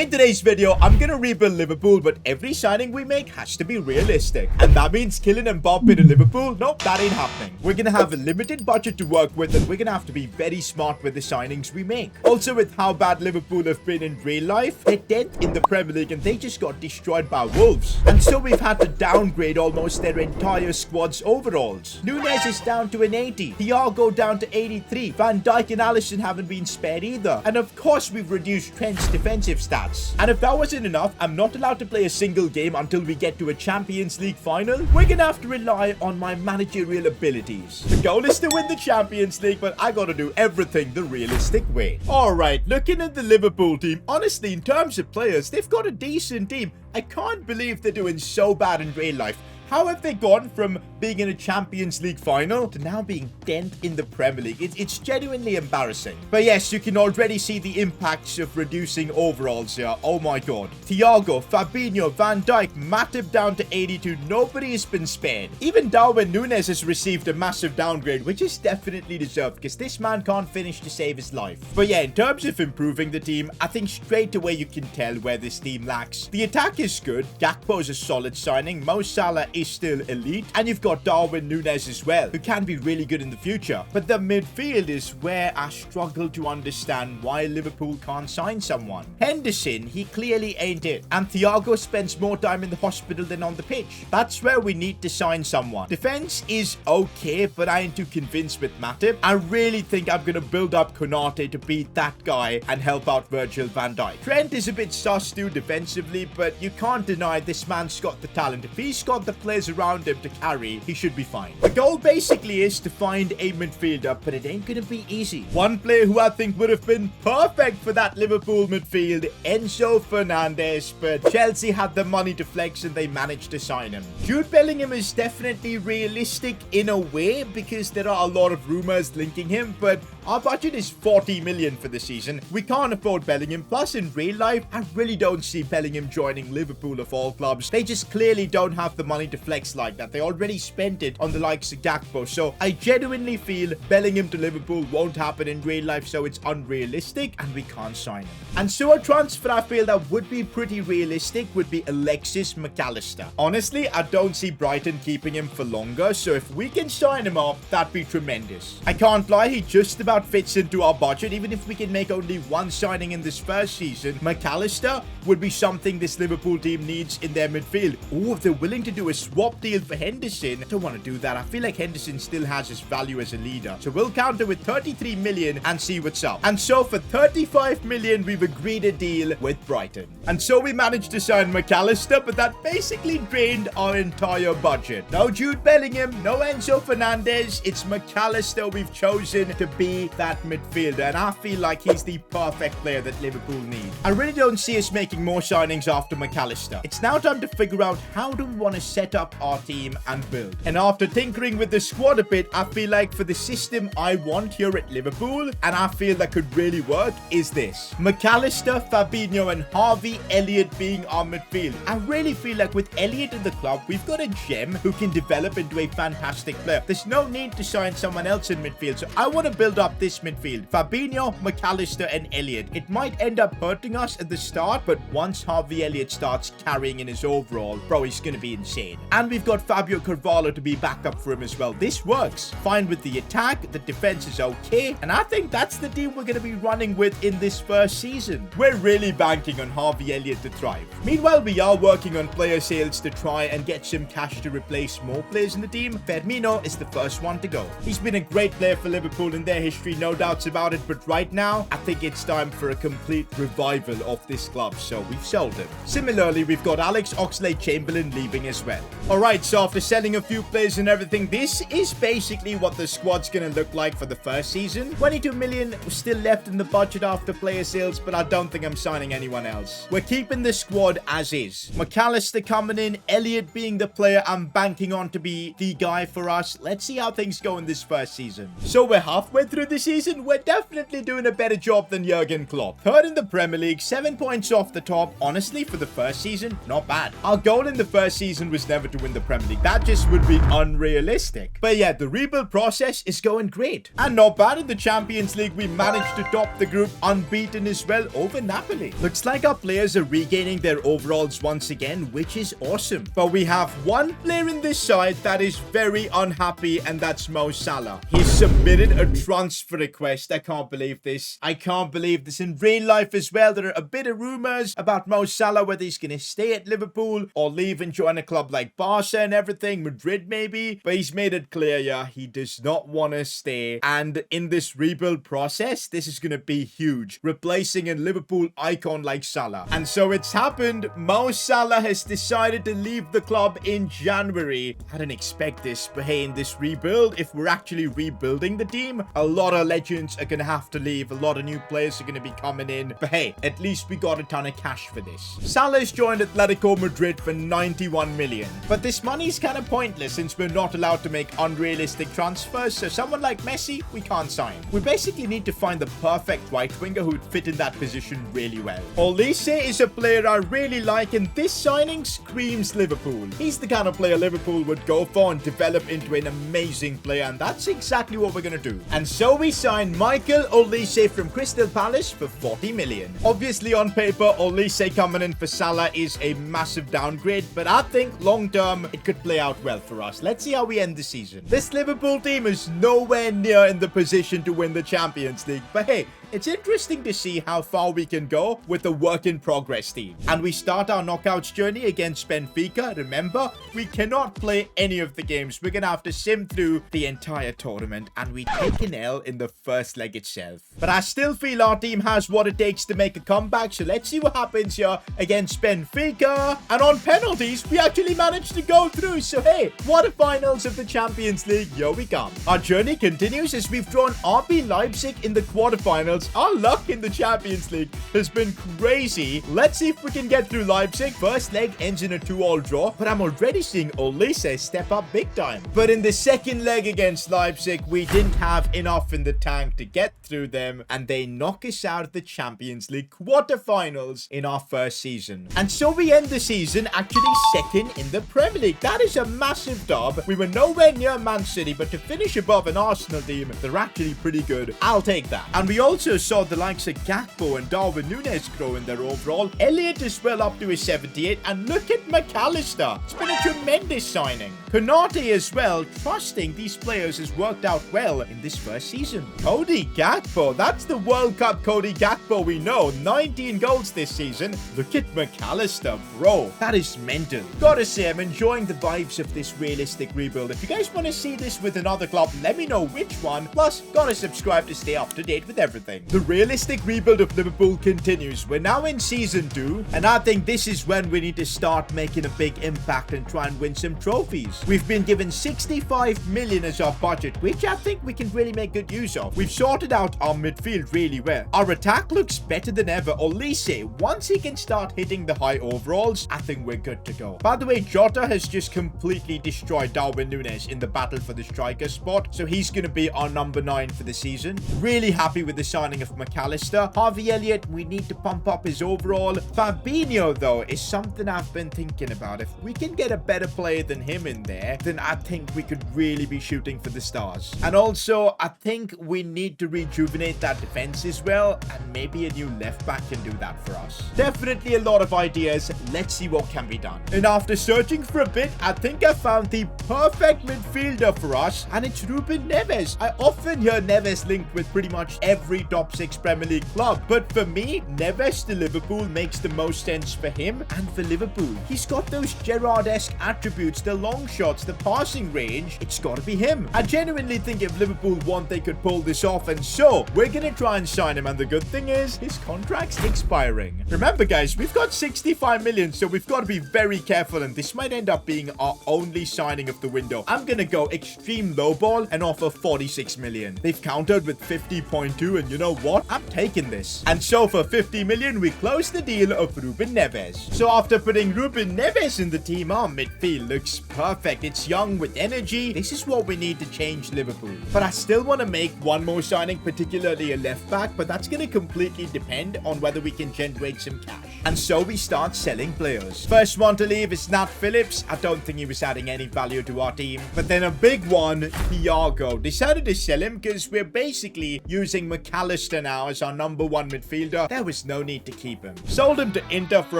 In today's video, I'm gonna rebuild Liverpool, but every signing we make has to be realistic. And that means killing Mbappe to Liverpool? Nope, that ain't happening. We're gonna have a limited budget to work with, and we're gonna have to be very smart with the signings we make. Also, with how bad Liverpool have been in real life, they're 10th in the Premier League and they just got destroyed by Wolves. And so we've had to downgrade almost their entire squad's overalls. Nunez is down to an 80. Thiago down to 83. Van Dijk and Alisson haven't been spared either. And of course, we've reduced Trent's defensive stats. And if that wasn't enough, I'm not allowed to play a single game until we get to a Champions League final. We're gonna have to rely on my managerial abilities. The goal is to win the Champions League, but I gotta do everything the realistic way. Alright, looking at the Liverpool team, honestly, in terms of players, they've got a decent team. I can't believe they're doing so bad in real life. How have they gone from being in a Champions League final to now being 10th in the Premier League? It's genuinely embarrassing. But yes, you can already see the impacts of reducing overalls here. Oh my god. Thiago, Fabinho, Van Dijk, Matip down to 82. Nobody has been spared. Even Darwin Nunez has received a massive downgrade, which is definitely deserved because this man can't finish to save his life. But yeah, in terms of improving the team, I think straight away you can tell where this team lacks. The attack is good. Gakpo's a solid signing. Mo Salah is still elite, and you've got Darwin Nunez as well, who can be really good in the future. But the midfield is where I struggle to understand why Liverpool can't sign someone. Henderson, he clearly ain't it, and Thiago spends more time in the hospital than on the pitch. That's where we need to sign someone. Defense is okay, but I ain't too convinced with Matip. I really think I'm gonna build up Konate to beat that guy and help out Virgil van Dijk. Trent is a bit sus too defensively, but you can't deny this man's got the talent. If he's got the players around him to carry, he should be fine. The goal basically is to find a midfielder, but it ain't gonna be easy. One player who I think would have been perfect for that Liverpool midfield, Enzo Fernandez, but Chelsea had the money to flex and they managed to sign him. Jude Bellingham is definitely realistic in a way because there are a lot of rumors linking him, but our budget is 40 million for the season. We can't afford Bellingham. Plus, in real life, I really don't see Bellingham joining Liverpool of all clubs. They just clearly don't have the money to flex like that. They already spent it on the likes of Gakpo. So I genuinely feel Bellingham to Liverpool won't happen in real life, so it's unrealistic and we can't sign him. And so a transfer I feel that would be pretty realistic would be Alexis McAllister. Honestly, I don't see Brighton keeping him for longer, so if we can sign him off, that'd be tremendous. I can't lie, he just about fits into our budget. Even if we can make only one signing in this first season, McAllister would be something this Liverpool team needs in their midfield. Oh, if they're willing to do a swap deal for Henderson, I don't want to do that. I feel like Henderson still has his value as a leader. So we'll counter with 33 million and see what's up. And so for 35 million, we've agreed a deal with Brighton. And so we managed to sign McAllister, but that basically drained our entire budget. No Jude Bellingham, no Enzo Fernandez. It's McAllister we've chosen to be that midfielder, and I feel like he's the perfect player that Liverpool need. I really don't see us making more signings after McAllister. It's now time to figure out how do we want to set up our team and build. And after tinkering with the squad a bit, I feel like for the system I want here at Liverpool, and I feel that could really work, is this. McAllister, Fabinho, and Harvey Elliott being our midfield. I really feel like with Elliott in the club, we've got a gem who can develop into a fantastic player. There's no need to sign someone else in midfield, so I want to build up this midfield. Fabinho, McAllister, and Elliott. It might end up hurting us at the start, but once Harvey Elliott starts carrying in his overall, bro, he's gonna be insane. And we've got Fabio Carvalho to be backup for him as well. This works fine with the attack. The defense is okay, and I think that's the team we're gonna be running with in this first season. We're really banking on Harvey Elliott to thrive. Meanwhile, we are working on player sales to try and get some cash to replace more players in the team. Firmino is the first one to go. He's been a great player for Liverpool in their history, no doubts about it, but right now, I think it's time for a complete revival of this club, so we've sold him. Similarly, we've got Alex Oxlade-Chamberlain leaving as well. Alright, so after selling a few players and everything, this is basically what the squad's gonna look like for the first season. 22 million was still left in the budget after player sales, but I don't think I'm signing anyone else. We're keeping the squad as is. McAllister coming in, Elliott being the player I'm banking on to be the guy for us. Let's see how things go in this first season. So we're halfway through the season, we're definitely doing a better job than Jurgen Klopp. Third in the Premier League, 7 points off the top. Honestly, for the first season, not bad. Our goal in the first season was never to win the Premier League. That just would be unrealistic. But yeah, the rebuild process is going great. And not bad in the Champions League. We managed to top the group unbeaten as well over Napoli. Looks like our players are regaining their overalls once again, which is awesome. But we have one player in this side that is very unhappy, and that's Mo Salah. He submitted a transfer request. I can't believe this. I can't believe this. In real life as well, there are a bit of rumors about Mo Salah, whether he's going to stay at Liverpool or leave and join a club like Barca and everything, Madrid maybe. But he's made it clear, yeah, he does not want to stay. And in this rebuild process, this is going to be huge, replacing a Liverpool icon like Salah. And so it's happened. Mo Salah has decided to leave the club in January. I didn't expect this, but hey, in this rebuild, if we're actually rebuilding the team, a lot of legends are going to have to leave. A lot of new players are going to be coming in. But hey, at least we got a ton of cash for this. Salah's joined Atletico Madrid for 91 million. But this money is kind of pointless since we're not allowed to make unrealistic transfers. So someone like Messi, we can't sign. We basically need to find the perfect right winger who would fit in that position really well. Olise is a player I really like, and this signing screams Liverpool. He's the kind of player Liverpool would go for and develop into an amazing player, and that's exactly what we're going to do. And so we signed Michael Olise from Crystal Palace for 40 million. Obviously, on paper, Olise coming in for Salah is a massive downgrade, but I think long-term, it could play out well for us. Let's see how we end the season. This Liverpool team is nowhere near in the position to win the Champions League, but hey, it's interesting to see how far we can go with the work-in-progress team. And we start our knockouts journey against Benfica. Remember, we cannot play any of the games. We're going to have to sim through the entire tournament, and we take an L in the first leg itself. But I still feel our team has what it takes to make a comeback, so let's see what happens here against Benfica. And on penalties, we actually managed to go through. So hey, quarterfinals of the Champions League, here we come. Our journey continues as we've drawn RB Leipzig in the quarterfinals. Our luck in the Champions League has been crazy. Let's see if we can get through Leipzig. First leg ends in a 2-2 draw, but I'm already seeing Olise step up big time. But in the second leg against Leipzig, we didn't have enough in the tank to get through them, and they knock us out of the Champions League quarterfinals in our first season. And so we end the season actually second in the Premier League. That is a massive dub. We were nowhere near Man City, but to finish above an Arsenal team, they're actually pretty good. I'll take that. And we also saw the likes of Gakpo and Darwin Núñez grow in their overall. Elliott is well up to his 78, and look at McAllister. It's been a tremendous signing. Konate as well. Trusting these players has worked out well in this first season. Cody Gakpo, that's the World Cup Cody Gakpo we know. 19 goals this season. Look at McAllister, bro. That is mental. Gotta say, I'm enjoying the vibes of this realistic rebuild. If you guys want to see this with another club, let me know which one. Plus, gotta subscribe to stay up to date with everything. The realistic rebuild of Liverpool continues. We're now in season 2, and I think this is when we need to start making a big impact and try and win some trophies. We've been given 65 million as our budget, which I think we can really make good use of. We've sorted out our midfield really well. Our attack looks better than ever. Olise, once he can start hitting the high overalls, I think we're good to go. By the way, Jota has just completely destroyed Darwin Núñez in the battle for the striker spot, so he's going to be our number 9 for the season. Really happy with the signing of McAllister. Harvey Elliott, we need to pump up his overall. Fabinho, though, is something I've been thinking about. If we can get a better player than him in there, then I think we could really be shooting for the stars. And also, I think we need to rejuvenate that defense as well, and maybe a new left back can do that for us. Definitely a lot of ideas. Let's see what can be done. And after searching for a bit, I think I found the perfect midfielder for us, and it's Ruben Neves. I often hear Neves linked with pretty much every top 6 Premier League club, but for me, Neves to Liverpool makes the most sense for him and for Liverpool. He's got those Gerrard-esque attributes, the long shots, the passing range. It's got to be him. I genuinely think if Liverpool want, they could pull this off, and so we're gonna try and sign him. And the good thing is his contract's expiring. Remember guys, we've got 65 million, so we've got to be very careful, and this might end up being our only signing of the window. I'm gonna go extreme lowball and offer 46 million. They've countered with 50.2, and know what? I'm taking this. And so for 50 million, we close the deal of Ruben Neves. So after putting Ruben Neves in the team, our midfield looks perfect. It's young with energy. This is what we need to change Liverpool. But I still want to make one more signing, particularly a left back, but that's going to completely depend on whether we can generate some cash. And so we start selling players. First one to leave is Nat Phillips. I don't think he was adding any value to our team. But then a big one, Thiago. Decided to sell him because we're basically using McAllister now as our #1 midfielder. There was no need to keep him. Sold him to Inter for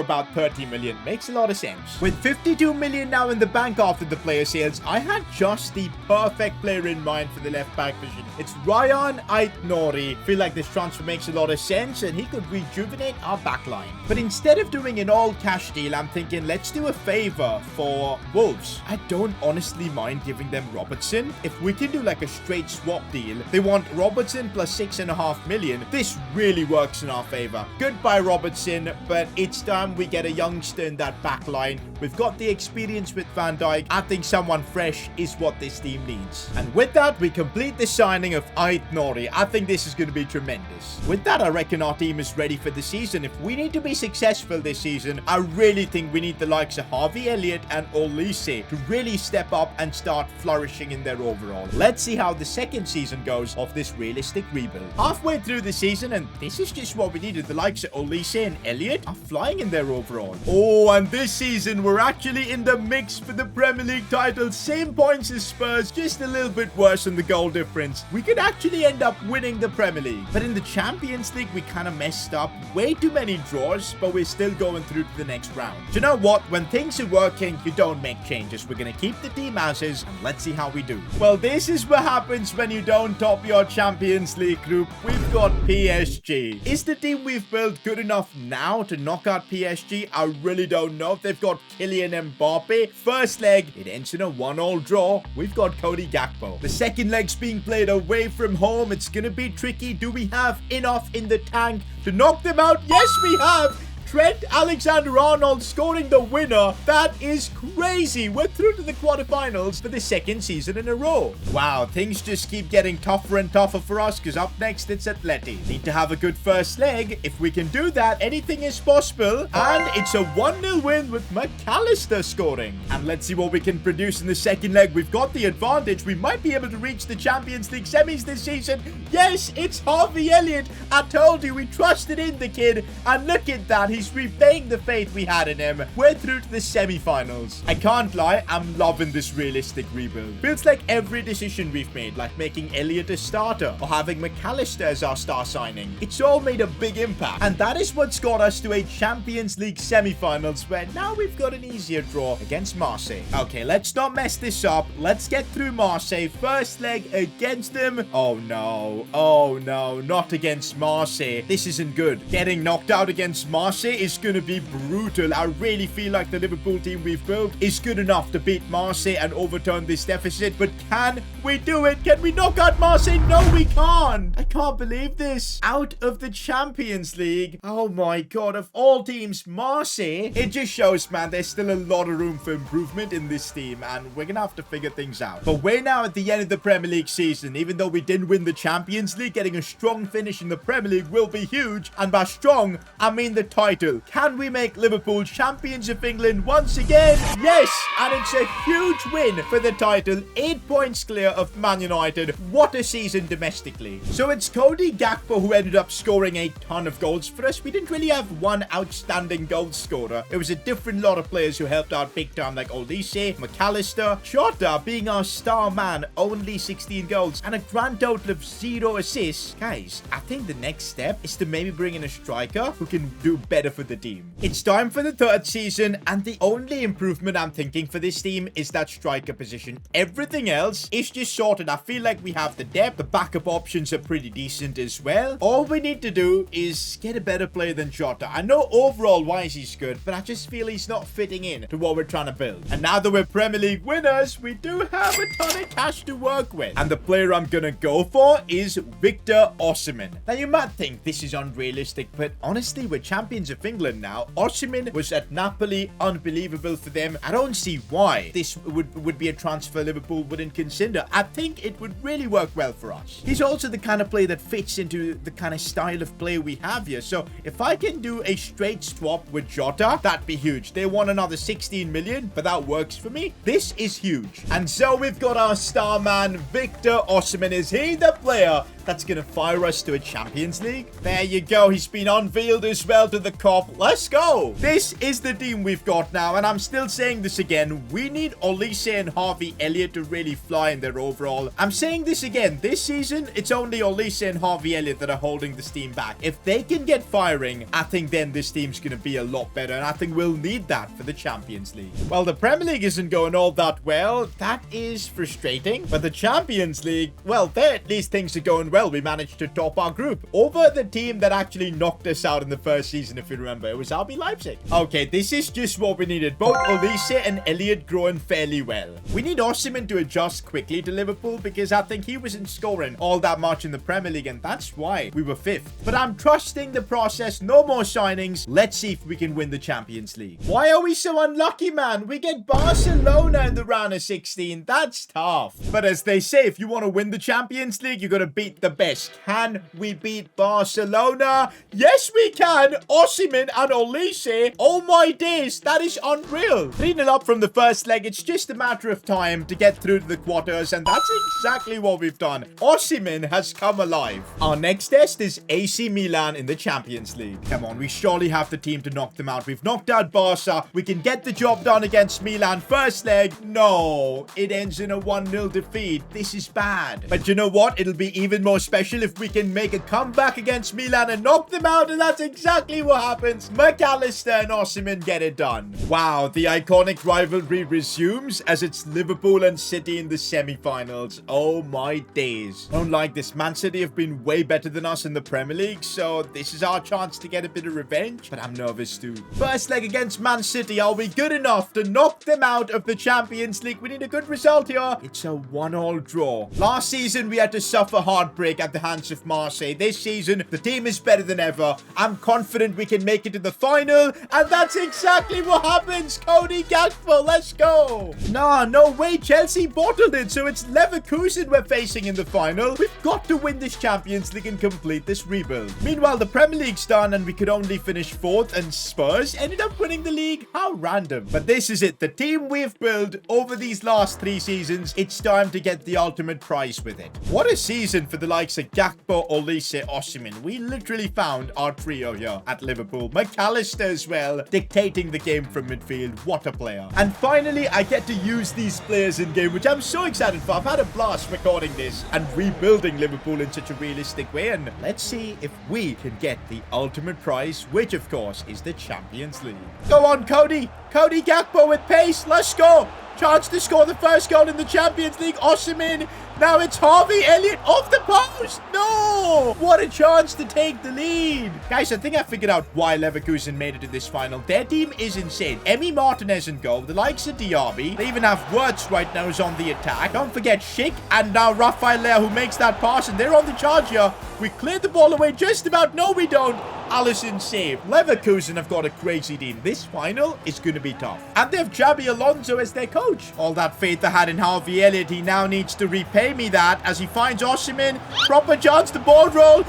about 30 million. Makes a lot of sense. With 52 million now in the bank after the player sales, I had just the perfect player in mind for the left back position. It's Ryan Aït-Nouri. Feel like this transfer makes a lot of sense and he could rejuvenate our backline. But instead of doing an all cash deal, I'm thinking let's do a favor for Wolves. I don't honestly mind giving them Robertson. If we can do like a straight swap deal, they want Robertson plus 6.5 million. This really works in our favor. Goodbye Robertson, but it's time we get a youngster in that back line. We've got the experience with Van Dijk. I think someone fresh is what this team needs. And with that, we complete the signing of Aït-Nouri. I think this is going to be tremendous. With that, I reckon our team is ready for the season. If we need to be successful this season, I really think we need the likes of Harvey Elliott and Olise to really step up and start flourishing in their overall. Let's see how the second season goes of this realistic rebuild. Halfway through the season, and this is just what we needed, the likes of Olise and Elliott are flying in their overall. Oh, and this season, we're actually in the mix for the Premier League title. Same points as Spurs, just a little bit worse on the goal difference. We could actually end up winning the Premier League. But in the Champions League, we kind of messed up. Way too many draws, but we're still going through to the next round. Do you know what? When things are working, you don't make changes. We're going to keep the team as is, and let's see how we do. Well, this is what happens when you don't top your Champions League group. We've got PSG. Is the team we've built good enough now to knock out PSG? I really don't know. They've got Kylian Mbappe. First leg, it ends in a 1-all draw. We've got Cody Gakpo. The second leg's being played away from home. It's going to be tricky. Do we have enough in the tank to knock them out? Yes, we have. Trent Alexander-Arnold scoring the winner. That is crazy. We're through to the quarterfinals for the second season in a row. Wow, things just keep getting tougher and tougher for us because up next it's Atleti. Need to have a good first leg. If we can do that, anything is possible. And it's a 1-0 win with McAllister scoring. And let's see what we can produce in the second leg. We've got the advantage. We might be able to reach the Champions League semis this season. Yes, it's Harvey Elliott. I told you we trusted in the kid. And look at that. He's repaying the faith we had in him. We're through to the semi-finals. I can't lie, I'm loving this realistic rebuild. Feels like every decision we've made, like making Elliott a starter or having McAllister as our star signing, it's all made a big impact. And that is what's got us to a Champions League semi-finals where now we've got an easier draw against Marseille. Okay, let's not mess this up. Let's get through Marseille. First leg against them. Oh no. Oh no, not against Marseille. This isn't good. Getting knocked out against Marseille is going to be brutal. I really feel like the Liverpool team we've built is good enough to beat Marseille and overturn this deficit. But can we do it? Can we knock out Marseille? No, we can't. I can't believe this. Out of the Champions League. Oh my god. Of all teams, Marseille. It just shows, man, there's still a lot of room for improvement in this team. And we're going to have to figure things out. But we're now at the end of the Premier League season. Even though we didn't win the Champions League, getting a strong finish in the Premier League will be huge. And by strong, I mean the title. Can we make Liverpool champions of England once again? Yes, and it's a huge win for the title. 8 points clear of Man United. What a season domestically. So it's Cody Gakpo who ended up scoring a ton of goals for us. We didn't really have one outstanding goal scorer. It was a different lot of players who helped out big time, like Olise, McAllister, Jota being our star man, only 16 goals, and a grand total of 0 assists. Guys, I think the next step is to maybe bring in a striker who can do better for the team. It's time for the third season, and the only improvement I'm thinking for this team is that striker position. Everything else is just sorted. I feel like we have the depth. The backup options are pretty decent as well. All we need to do is get a better player than Jota. I know overall wise he's good, but I just feel he's not fitting in to what we're trying to build. And now that we're Premier League winners, we do have a ton of cash to work with. And the player I'm gonna go for is Victor Osimhen. Now you might think this is unrealistic, but honestly, we're champions of England now. Osimhen was at Napoli, unbelievable for them. I don't see why this would be a transfer Liverpool wouldn't consider. I think it would really work well for us. He's also the kind of player that fits into the kind of style of play we have here. So if I can do a straight swap with Jota, that'd be huge. They want another 16 million, but that works for me. This is huge. And so we've got our star man, Victor Osimhen. Is he the player that's going to fire us to a Champions League? There you go. He's been unveiled as well to the cop. Let's go. This is the team we've got now. And I'm still saying this again. We need Olise and Harvey Elliott to really fly in their overall. I'm saying this again. This season, it's only Olise and Harvey Elliott that are holding this team back. If they can get firing, I think then this team's going to be a lot better. And I think we'll need that for the Champions League. Well, the Premier League isn't going all that well. That is frustrating. But the Champions League, well, there at least things are going well. We managed to top our group over the team that actually knocked us out in the first season, if you remember. It was RB Leipzig. Okay, this is just what we needed. Both Olise and Elliott growing fairly well. We need Osimhen to adjust quickly to Liverpool because I think he wasn't scoring all that much in the Premier League, and that's why we were 5th. But I'm trusting the process. No more signings. Let's see if we can win the Champions League. Why are we so unlucky, man? We get Barcelona in the round of 16. That's tough. But as they say, if you want to win the Champions League, you got to beat the best. Can we beat Barcelona? Yes, we can. Osimhen and Olise. Oh my days, that is unreal. 3-0 up from the first leg. It's just a matter of time to get through to the quarters, and that's exactly what we've done. Osimhen has come alive. Our next test is AC Milan in the Champions League. Come on, we surely have the team to knock them out. We've knocked out Barca. We can get the job done against Milan. First leg, no. It ends in a 1-0 defeat. This is bad. But you know what? It'll be even more special if we can make a comeback against Milan and knock them out, and that's exactly what happens. McAllister and Osimhen get it done. Wow, the iconic rivalry resumes as it's Liverpool and City in the semi-finals. Oh my days. Don't like this. Man City have been way better than us in the Premier League, so this is our chance to get a bit of revenge, but I'm nervous too. First leg against Man City. Are we good enough to knock them out of the Champions League? We need a good result here. It's a 1-1 draw. Last season, we had to suffer heartbreak at the hands of Marseille. This season, the team is better than ever. I'm confident we can make it to the final, and that's exactly what happens. Cody Gakpo, let's go. Nah, no way. Chelsea bottled it, so it's Leverkusen we're facing in the final. We've got to win this Champions League and complete this rebuild. Meanwhile, the Premier League's done, and we could only finish 4th, and Spurs ended up winning the league. How random. But this is it. The team we've built over these last 3 seasons, it's time to get the ultimate prize with it. What a season for the likes of Gakpo, Olise, Osimhen. We literally found our trio here at Liverpool. McAllister as well, dictating the game from midfield. What a player. And finally, I get to use these players in game, which I'm so excited for. I've had a blast recording this and rebuilding Liverpool in such a realistic way. And let's see if we can get the ultimate prize, which of course is the Champions League. Go on, Cody. Cody Gakpo with pace. Let's go. Chance to score the first goal in the Champions League. Osimhen. Now it's Harvey Elliott off the post. No! What a chance to take the lead. Guys, I think I figured out why Leverkusen made it to this final. Their team is insane. Emi Martinez in goal. The likes of Diaby. They even have Wirtz right now who's on the attack. Don't forget Schick. And now Rafael Leao who makes that pass. And they're on the charge here. We cleared the ball away just about. No, we don't. Alisson saved. Leverkusen have got a crazy team. This final is going to be tough. And they have Xabi Alonso as their coach. All that faith I had in Harvey Elliott, he now needs to repay me that as he finds Osimhen. Proper chance to ball roll.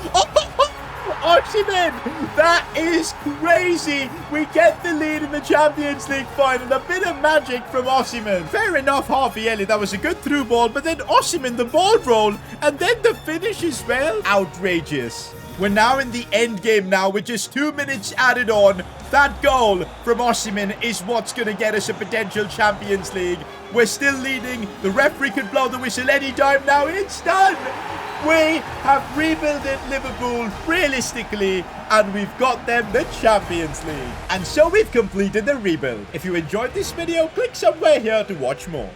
Osimhen! That is crazy. We get the lead in the Champions League final. A bit of magic from Osimhen. Fair enough, Harvey Elliott. That was a good through ball. But then Osimhen, the ball roll. And then the finish as well. Outrageous. We're now in the end game now with just 2 minutes added on. That goal from Osimhen is what's going to get us a potential Champions League. We're still leading. The referee could blow the whistle anytime now. It's done. We have rebuilt Liverpool realistically, and we've got them the Champions League. And so we've completed the rebuild. If you enjoyed this video, click somewhere here to watch more.